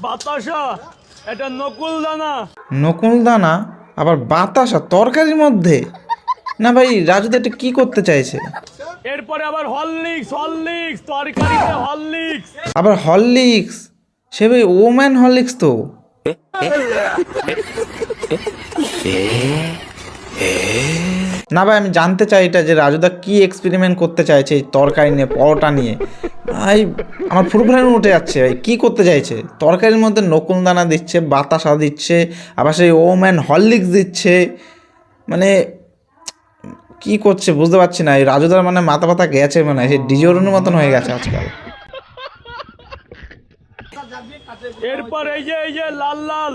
বাতাসা, এটা নকুল দানা। নকুল দানা আবার বাতাসা তরকারির মধ্যে? না ভাই, রাজুদা এটা কি করতে চাইছে? এরপরে আবার হরলিক্স, হরলিক্স তরকারিতে হরলিক্স। আবার হরলিক্স? সে ভাই ওম্যান হরলিক্স তো। না ভাই, আমি জানতে চাই এটা যে রাজুদা কি এক্সপেরিমেন্ট করতে চাইছে এই তরকারি নিয়ে, পরোটা নিয়ে। ভাই আমার ফুরফুরানো উঠে যাচ্ছে ভাই, কী করতে চাইছে? তরকারির মধ্যে নকুল দানা দিচ্ছে, বাতাসা দিচ্ছে, আবার সেই ওম্যান হরলিক্স দিচ্ছে, মানে কি করছে বুঝতে পারছি না। এই রাজুদার মানে মাথা ব্যথা গেছে, মানে সেই ডিজোরনের মতন হয়ে গেছে আজকাল। এরপর এই যে লাল লাল,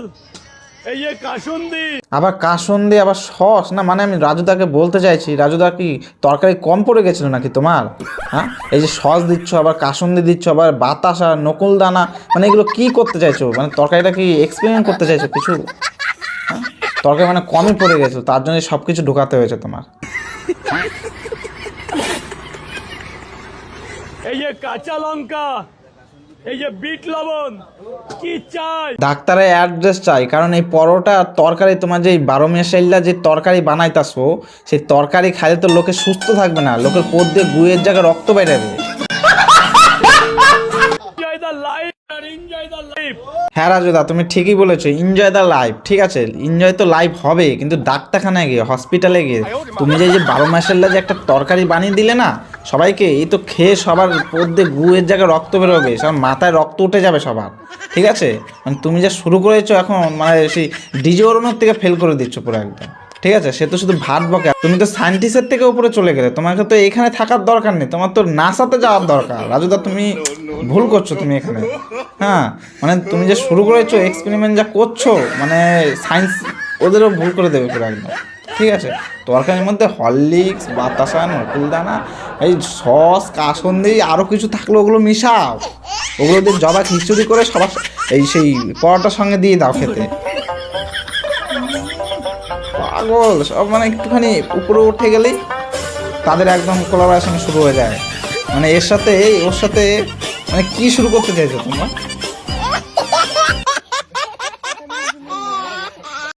এই যে কাসুন্দি। আবার কাসুন্দি, আবার সস? না মানে আমি রাজুদাকে বলতে চাইছি, রাজুদা কি তরকারি কম পড়ে গেছিল নাকি তোমার? হ্যাঁ, এই যে সস দিচ্ছ, আবার কাসুন্দি দিচ্ছ, আবার বাতাসা, নকুল দানা, মানে এগুলো কি করতে চাইছো? মানে তরকারিটা কি এক্সপেরিমেন্ট করতে চাইছো কিছু? হ্যাঁ, তরকারি মানে কমই পড়ে গেছো, তার জন্য সব কিছু ঢোকাতে হয়েছে তোমার। এই যে কাঁচা লঙ্কা, এই যে বিট লবণ, কি চাই? ডাক্তারের অ্যাড্রেস চাই, কারণ এই পরোটা তরকারি তোমার যে 12 মেশাইল্লা যে তরকারি বানাইতাছো, সেই তরকারি খাইলে তো লোকে সুস্থ থাকবে না, লোকের পদ দিয়ে গুয়ের জায়গায় রক্ত বেরাবে। এনজয় দ্য লাইফ আর এনজয় দ্য লাইফ। হ্যাঁ রাজুদা, তুমি ঠিকই বলেছো, এনজয় দ্য লাইফ। ঠিক আছে, এনজয় তো লাইফ হবে, কিন্তু ডাক্তারখানায় গিয়ে, হসপিটালে গিয়ে। তুমি যে 12 মাসেল্লা যে একটা তরকারি বানিয়ে দিলে না সবাইকে, এই তো খেয়ে সবার মধ্যে গুয়ের জায়গায় রক্ত বেরোবে, সবার মাথায় রক্ত উঠে যাবে সবার। ঠিক আছে, মানে তুমি যা শুরু করেছো এখন, মানে সেই ডিজে ওরনের থেকে ফেল করে দিচ্ছ পুরো একদম। ঠিক আছে, সে তো শুধু ভাত বকে, তুমি তো সায়েন্টিস্টের থেকে উপরে চলে গেলে, তোমাকে তো এখানে থাকার দরকার নেই, তোমার তো নাসাতে যাওয়ার দরকার। রাজুদা তুমি ভুল করছো তুমি এখানে। হ্যাঁ, মানে তুমি যে শুরু করেছো এক্সপেরিমেন্ট যা করছো, মানে সায়েন্স ওদেরও ভুল করে দেবে পুরো একদম। ঠিক আছে, তরকারির মধ্যে হরলিক্স, বাতাসা, নকুল দানা, এই সস, কাসুন্দি, আরও কিছু থাকলে ওগুলো মিশাও, ওগুলো দিয়ে জবা খিচুড়ি করে সবার এই সেই পরোটার সঙ্গে দিয়ে দাও খেতে। পাগল সব, মানে একটুখানি উপরে উঠে গেলেই তাদের একদম কোলাবরেশন শুরু হয়ে যায়। মানে এর সাথে ওর সাথে, মানে কি শুরু করতে চাইছো তোমরা?